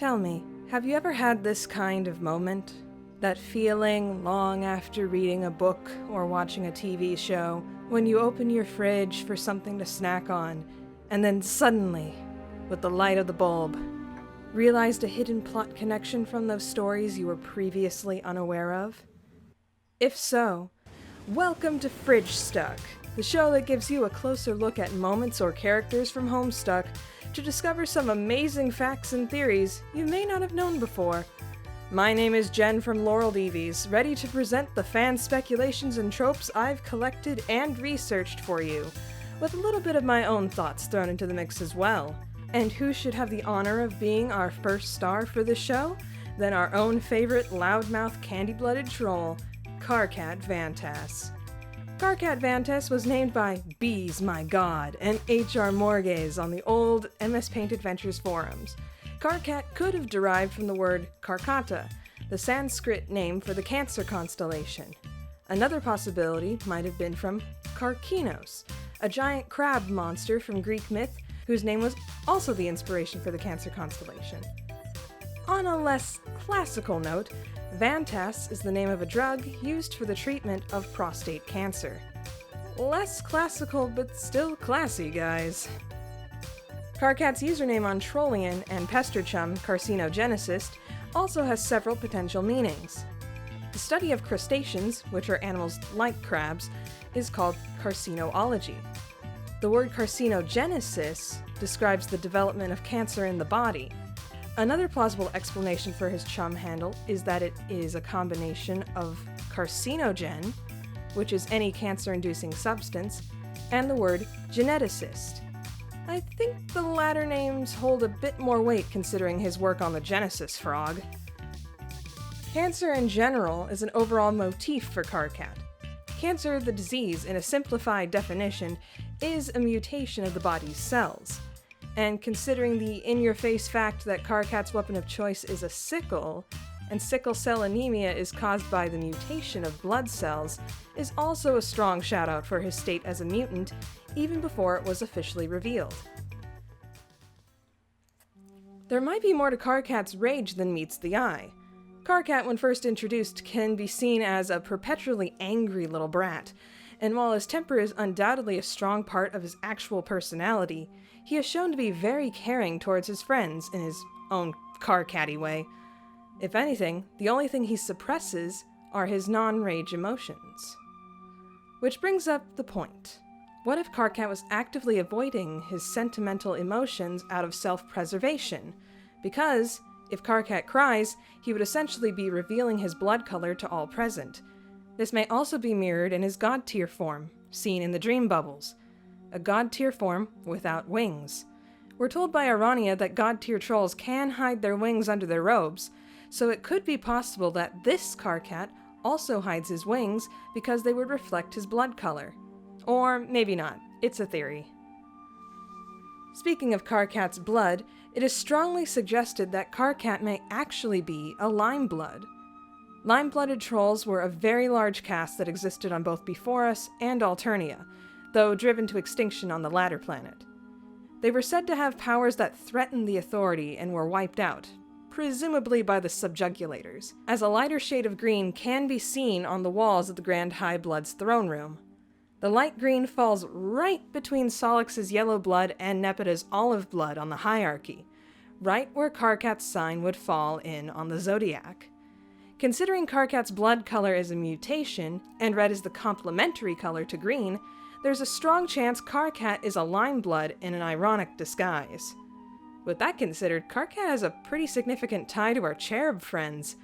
Tell me, have you ever had this kind of moment? That feeling long after reading a book or watching a TV show, when you open your fridge for something to snack on, and then suddenly, with the light of the bulb, realized a hidden plot connection from those stories you were previously unaware of? If so, welcome to Fridgestuck, the show that gives you a closer look at moments or characters from Homestuck to discover some amazing facts and theories you may not have known before. My name is Jen from LaureledEevees, ready to present the fan speculations and tropes I've collected and researched for you, with a little bit of my own thoughts thrown into the mix as well. And who should have the honor of being our first star for the show than our own favorite loudmouth candy-blooded troll, Karkat Vantas. Karkat Vantas was named by Bees My God and H.R. Morgaze on the old MS Paint Adventures forums. Karkat could have derived from the word Karkata, the Sanskrit name for the Cancer constellation. Another possibility might have been from Karkinos, a giant crab monster from Greek myth whose name was also the inspiration for the Cancer constellation. On a less classical note, Vantas is the name of a drug used for the treatment of prostate cancer. Less classical, but still classy, guys. Karkat's username on Trollian and Pesterchum, Carcinogenicist, also has several potential meanings. The study of crustaceans, which are animals like crabs, is called carcinology. The word carcinogenesis describes the development of cancer in the body. Another plausible explanation for his chum handle is that it is a combination of carcinogen, which is any cancer-inducing substance, and the word geneticist. I think the latter names hold a bit more weight considering his work on the Genesis frog. Cancer in general is an overall motif for Karkat. Cancer, the disease, in a simplified definition, is a mutation of the body's cells. And considering the in-your-face fact that Karkat's weapon of choice is a sickle, and sickle cell anemia is caused by the mutation of blood cells, is also a strong shout-out for his state as a mutant, even before it was officially revealed. There might be more to Karkat's rage than meets the eye. Karkat, when first introduced, can be seen as a perpetually angry little brat, and while his temper is undoubtedly a strong part of his actual personality, he is shown to be very caring towards his friends in his own Karkat-y way. If anything, the only thing he suppresses are his non-rage emotions. Which brings up the point. What if Karkat was actively avoiding his sentimental emotions out of self-preservation? Because, if Karkat cries, he would essentially be revealing his blood color to all present. This may also be mirrored in his god-tier form, seen in the dream bubbles. A god-tier form without wings. We're told by Arania that god-tier trolls can hide their wings under their robes, so it could be possible that this Karkat also hides his wings because they would reflect his blood color. Or maybe not. It's a theory. Speaking of Karkat's blood, it is strongly suggested that Karkat may actually be a lime blood. Lime-blooded trolls were a very large caste that existed on both Before Us and Alternia, though driven to extinction on the latter planet. They were said to have powers that threatened the authority and were wiped out, presumably by the subjugulators, as a lighter shade of green can be seen on the walls of the Grand High Blood's throne room. The light green falls right between Solix's yellow blood and Nepida's olive blood on the hierarchy, right where Karkat's sign would fall in on the zodiac. Considering Karkat's blood color is a mutation, and red is the complementary color to green, there's a strong chance Karkat is a lime blood in an ironic disguise. With that considered, Karkat has a pretty significant tie to our cherub friends,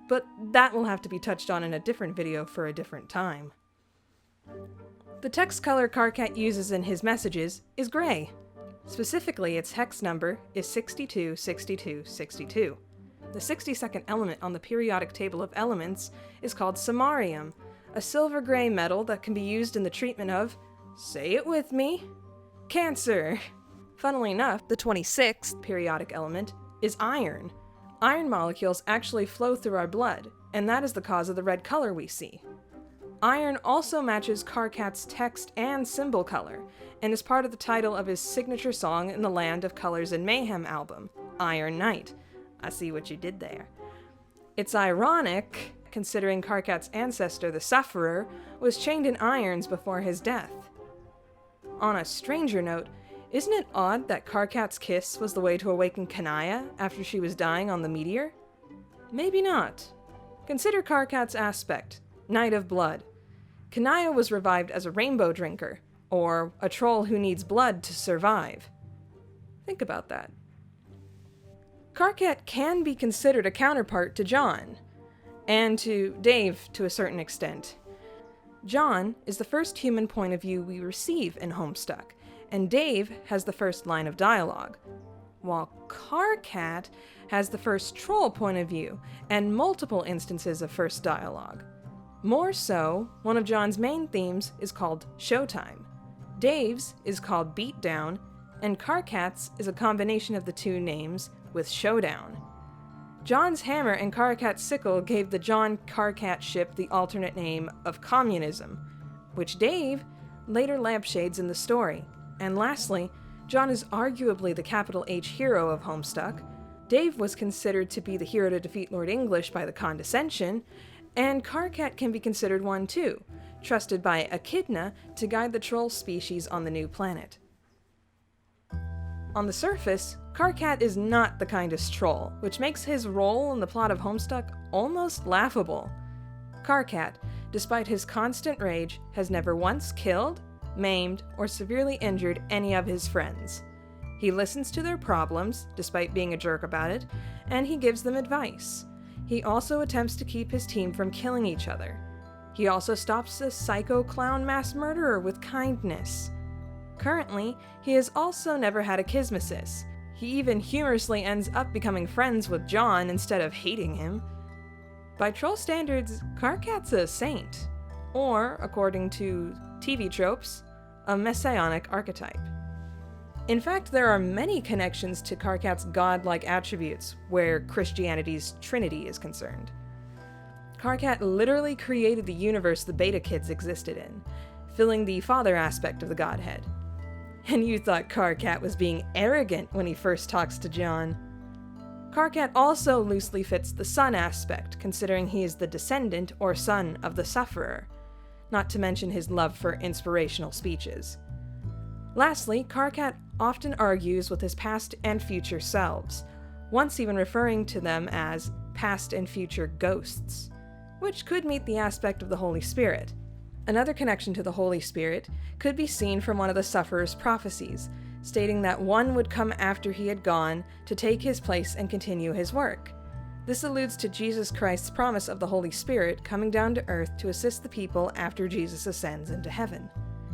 but that will have to be touched on in a different video for a different time. The text color Karkat uses in his messages is gray. Specifically, its hex number is 626262. The 62nd element on the periodic table of elements is called samarium, a silver-gray metal that can be used in the treatment of, say it with me, cancer. Funnily enough, the 26th periodic element is iron. Iron molecules actually flow through our blood, and that is the cause of the red color we see. Iron also matches Karkat's text and symbol color, and is part of the title of his signature song in the Land of Colors and Mayhem album, Iron Knight, I see what you did there. It's ironic, considering Karkat's ancestor, the Sufferer, was chained in irons before his death. On a stranger note, isn't it odd that Karkat's kiss was the way to awaken Kanaya after she was dying on the meteor? Maybe not. Consider Karkat's aspect, Knight of Blood. Kanaya was revived as a rainbow drinker, or a troll who needs blood to survive. Think about that. Karkat can be considered a counterpart to John, and to Dave to a certain extent. John is the first human point of view we receive in Homestuck, and Dave has the first line of dialogue, while Karkat has the first troll point of view and multiple instances of first dialogue. More so, one of John's main themes is called Showtime. Dave's is called Beatdown, and Karkat's is a combination of the two names with Showdown. John's hammer and Karkat's sickle gave the John Karkat ship the alternate name of Communism, which Dave later lampshades in the story. And lastly, John is arguably the capital H hero of Homestuck. Dave was considered to be the hero to defeat Lord English by the Condescension, and Karkat can be considered one too, trusted by Echidna to guide the troll species on the new planet. On the surface, Karkat is not the kindest troll, which makes his role in the plot of Homestuck almost laughable. Karkat, despite his constant rage, has never once killed, maimed, or severely injured any of his friends. He listens to their problems, despite being a jerk about it, and he gives them advice. He also attempts to keep his team from killing each other. He also stops a psycho clown mass murderer with kindness. Currently, he has also never had a schismasis. He even humorously ends up becoming friends with John instead of hating him. By troll standards, Karkat's a saint, or, according to TV tropes, a messianic archetype. In fact, there are many connections to Karkat's godlike attributes where Christianity's Trinity is concerned. Karkat literally created the universe the Beta Kids existed in, filling the father aspect of the godhead. And you thought Karkat was being arrogant when he first talks to John. Karkat also loosely fits the son aspect, considering he is the descendant or son of the Sufferer, not to mention his love for inspirational speeches. Lastly, Karkat often argues with his past and future selves, once even referring to them as past and future ghosts, which could meet the aspect of the Holy Spirit. Another connection to the Holy Spirit could be seen from one of the Sufferer's prophecies, stating that one would come after he had gone to take his place and continue his work. This alludes to Jesus Christ's promise of the Holy Spirit coming down to earth to assist the people after Jesus ascends into heaven.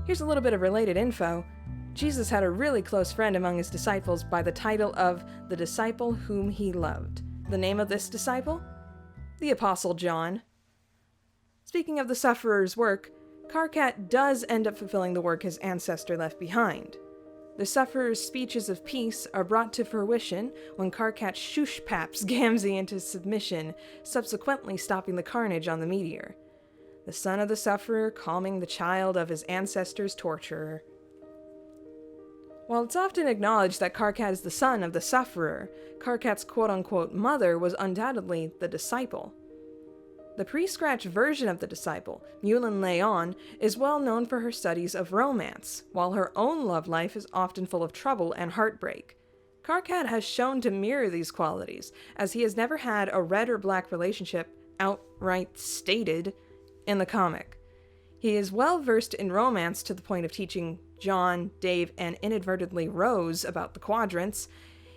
Here's a little bit of related info. Jesus had a really close friend among his disciples by the title of the disciple whom he loved. The name of this disciple? The Apostle John. Speaking of the Sufferer's work, Karkat does end up fulfilling the work his ancestor left behind. The Sufferer's speeches of peace are brought to fruition when Karkat shoosh-paps Gamzee into submission, subsequently stopping the carnage on the meteor. The son of the Sufferer calming the child of his ancestor's torturer. While it's often acknowledged that Karkat is the son of the Sufferer, Karkat's quote-unquote mother was undoubtedly the disciple. The pre-scratch version of the disciple, Mulin Leon, is well known for her studies of romance, while her own love life is often full of trouble and heartbreak. Karkat has shown to mirror these qualities, as he has never had a red or black relationship outright stated in the comic. He is well versed in romance to the point of teaching John, Dave, and inadvertently Rose about the quadrants.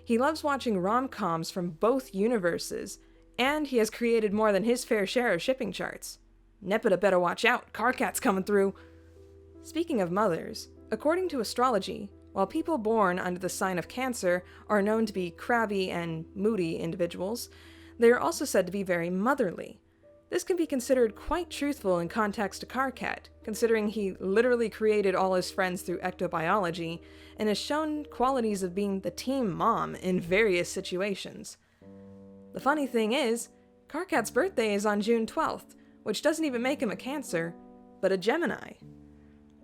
He loves watching rom-coms from both universes, and he has created more than his fair share of shipping charts. Nepeta better watch out, Karkat's coming through. Speaking of mothers, according to Astrology, while people born under the sign of Cancer are known to be crabby and moody individuals, they are also said to be very motherly. This can be considered quite truthful in context to Karkat, considering he literally created all his friends through ectobiology, and has shown qualities of being the team mom in various situations. The funny thing is, Karkat's birthday is on June 12th, which doesn't even make him a Cancer, but a Gemini.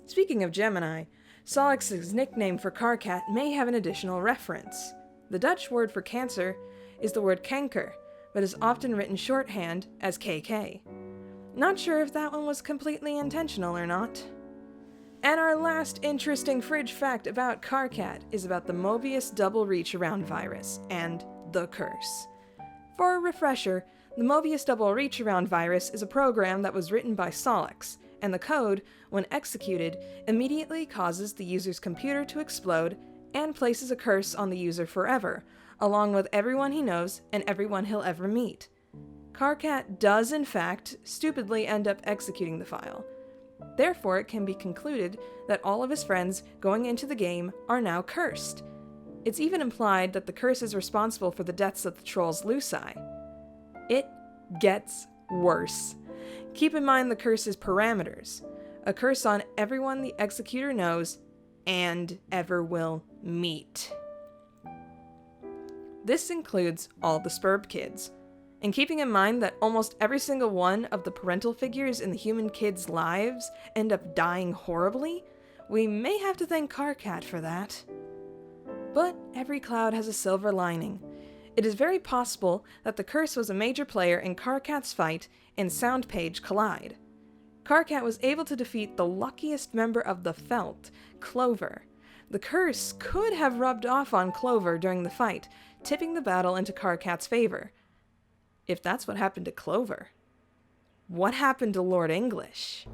Speaking of Gemini, Solix's nickname for Karkat may have an additional reference. The Dutch word for Cancer is the word canker, but is often written shorthand as KK. Not sure if that one was completely intentional or not. And our last interesting fridge fact about Karkat is about the Mobius double reach around virus and the curse. For a refresher, the Mobius double reach around virus is a program that was written by Solix, and the code, when executed, immediately causes the user's computer to explode and places a curse on the user forever, along with everyone he knows and everyone he'll ever meet. Karkat does, in fact, stupidly end up executing the file. Therefore, it can be concluded that all of his friends going into the game are now cursed. It's even implied that the curse is responsible for the deaths of the trolls Luci. It gets worse. Keep in mind the curse's parameters. A curse on everyone the executor knows and ever will meet. This includes all the Spurb kids. And keeping in mind that almost every single one of the parental figures in the human kids' lives end up dying horribly, we may have to thank Karkat for that. But every cloud has a silver lining. It is very possible that the curse was a major player in Karkat's fight in Soundpage Collide. Karkat was able to defeat the luckiest member of the Felt, Clover. The curse could have rubbed off on Clover during the fight, tipping the battle into Karkat's favor. If that's what happened to Clover, what happened to Lord English?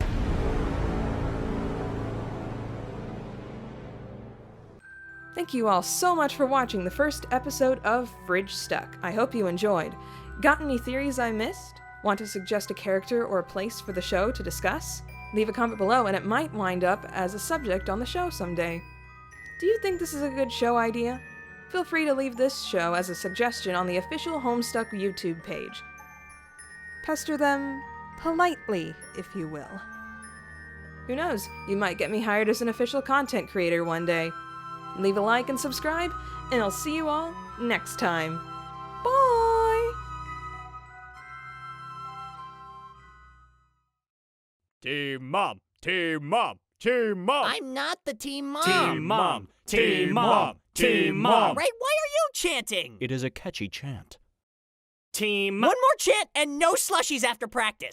Thank you all so much for watching the first episode of Fridgestuck. I hope you enjoyed. Got any theories I missed? Want to suggest a character or a place for the show to discuss? Leave a comment below and it might wind up as a subject on the show someday. Do you think this is a good show idea? Feel free to leave this show as a suggestion on the official Homestuck YouTube page. Pester them politely, if you will. Who knows, you might get me hired as an official content creator one day. Leave a like and subscribe, and I'll see you all next time. Bye! Team Mom! Team Mom! Team Mom! I'm not the Team Mom. Team Mom! Team Mom! Team Mom! Ray, why are you chanting? It is a catchy chant. Team One more chant and no slushies after practice.